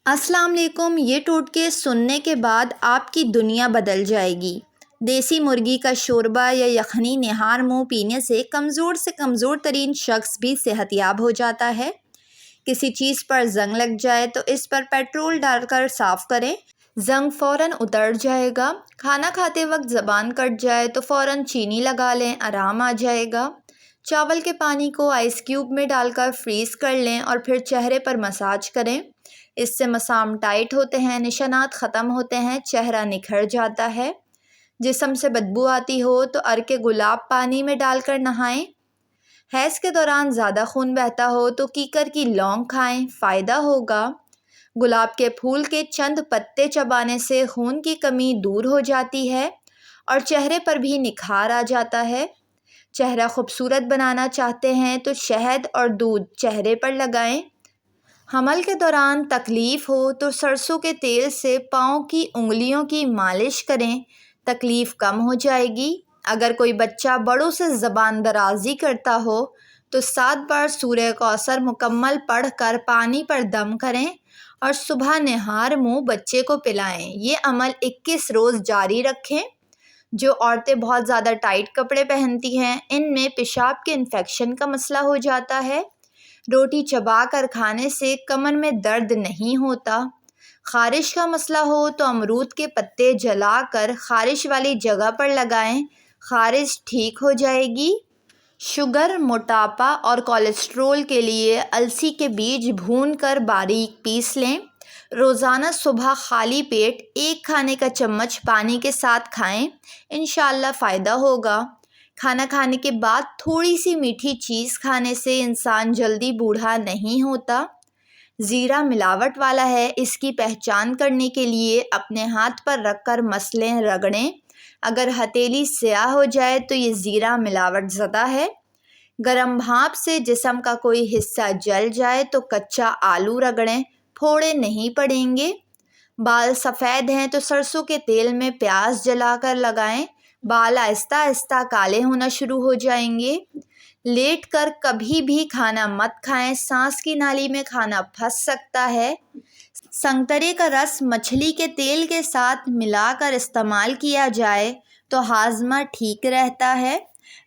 السلام علیکم۔ یہ ٹوٹکے سننے کے بعد آپ کی دنیا بدل جائے گی۔ دیسی مرغی کا شوربہ یا یخنی نہار منہ پینے سے کمزور ترین شخص بھی صحت یاب ہو جاتا ہے۔ کسی چیز پر زنگ لگ جائے تو اس پر پیٹرول ڈال کر صاف کریں، زنگ فوراً اتر جائے گا۔ کھانا کھاتے وقت زبان کٹ جائے تو فوراً چینی لگا لیں، آرام آ جائے گا۔ چاول کے پانی کو آئس کیوب میں ڈال کر فریز کر لیں اور پھر چہرے پر مساج کریں۔ اس سے مسام ٹائٹ ہوتے ہیں، نشانات ختم ہوتے ہیں، چہرہ نکھر جاتا ہے۔ جسم سے بدبو آتی ہو تو عرق گلاب پانی میں ڈال کر نہائیں۔ حیض کے دوران زیادہ خون بہتا ہو تو کیکر کی لونگ کھائیں، فائدہ ہوگا۔ گلاب کے پھول کے چند پتے چبانے سے خون کی کمی دور ہو جاتی ہے اور چہرے پر بھی نکھار آ جاتا ہے۔ چہرہ خوبصورت بنانا چاہتے ہیں تو شہد اور دودھ چہرے پر لگائیں۔ حمل کے دوران تکلیف ہو تو سرسوں کے تیل سے پاؤں کی انگلیوں کی مالش کریں، تکلیف کم ہو جائے گی۔ اگر کوئی بچہ بڑوں سے زبان درازی کرتا ہو تو 7 بار سورہ کوثر مکمل پڑھ کر پانی پر دم کریں اور صبح نہار منہ بچے کو پلائیں۔ یہ عمل 21 روز جاری رکھیں۔ جو عورتیں بہت زیادہ ٹائٹ کپڑے پہنتی ہیں، ان میں پیشاب کے انفیکشن کا مسئلہ ہو جاتا ہے۔ روٹی چبا کر کھانے سے کمر میں درد نہیں ہوتا۔ خارش کا مسئلہ ہو تو امرود کے پتے جلا کر خارش والی جگہ پر لگائیں، خارش ٹھیک ہو جائے گی۔ شوگر، موٹاپا اور کولیسٹرول کے لیے السی کے بیج بھون کر باریک پیس لیں۔ روزانہ صبح خالی پیٹ 1 کھانے کا چمچ پانی کے ساتھ کھائیں، انشاءاللہ فائدہ ہوگا۔ کھانا کھانے کے بعد تھوڑی سی میٹھی چیز کھانے سے انسان جلدی بوڑھا نہیں ہوتا۔ زیرہ ملاوٹ والا ہے، اس کی پہچان کرنے کے لیے اپنے ہاتھ پر رکھ کر مسلیں رگڑیں۔ اگر ہتھیلی سیاہ ہو جائے تو یہ زیرہ ملاوٹ زدہ ہے۔ گرم بھاپ سے جسم کا کوئی حصہ جل جائے تو کچا آلو رگڑیں، پھوڑے نہیں پڑیں گے۔ بال سفید ہیں تو سرسوں کے تیل میں پیاز جلا کر لگائیں، بال آہستہ آہستہ کالے ہونا شروع ہو جائیں گے۔ لیٹ کر کبھی بھی کھانا مت کھائیں، سانس کی نالی میں کھانا پھنس سکتا ہے۔ سنگترے کا رس مچھلی کے تیل کے ساتھ ملا کر استعمال کیا جائے تو ہاضمہ ٹھیک رہتا ہے۔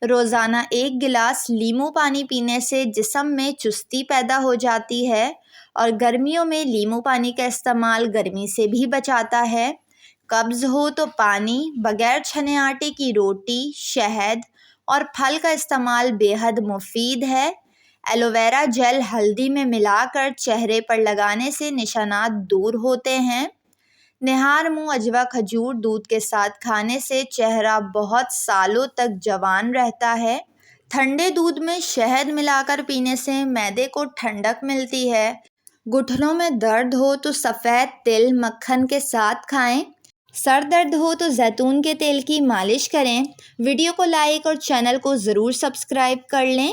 روزانہ 1 گلاس لیموں پانی پینے سے جسم میں چستی پیدا ہو جاتی ہے اور گرمیوں میں لیموں پانی کا استعمال گرمی سے بھی بچاتا ہے۔ قبض ہو تو پانی، بغیر چھنے آٹے کی روٹی، شہد اور پھل کا استعمال بے حد مفید ہے۔ ایلوویرا جیل ہلدی میں ملا کر چہرے پر لگانے سے نشانات دور ہوتے ہیں۔ نہار منہ اجوا کھجور دودھ کے ساتھ کھانے سے چہرہ بہت سالوں تک جوان رہتا ہے۔ ٹھنڈے دودھ میں شہد ملا کر پینے سے معدے کو ٹھنڈک ملتی ہے۔ گھٹنوں میں درد ہو تو سفید تل مکھن کے ساتھ کھائیں۔ سر درد ہو تو زیتون کے تیل کی مالش کریں۔ ویڈیو کو لائک اور چینل کو ضرور سبسکرائب کر لیں۔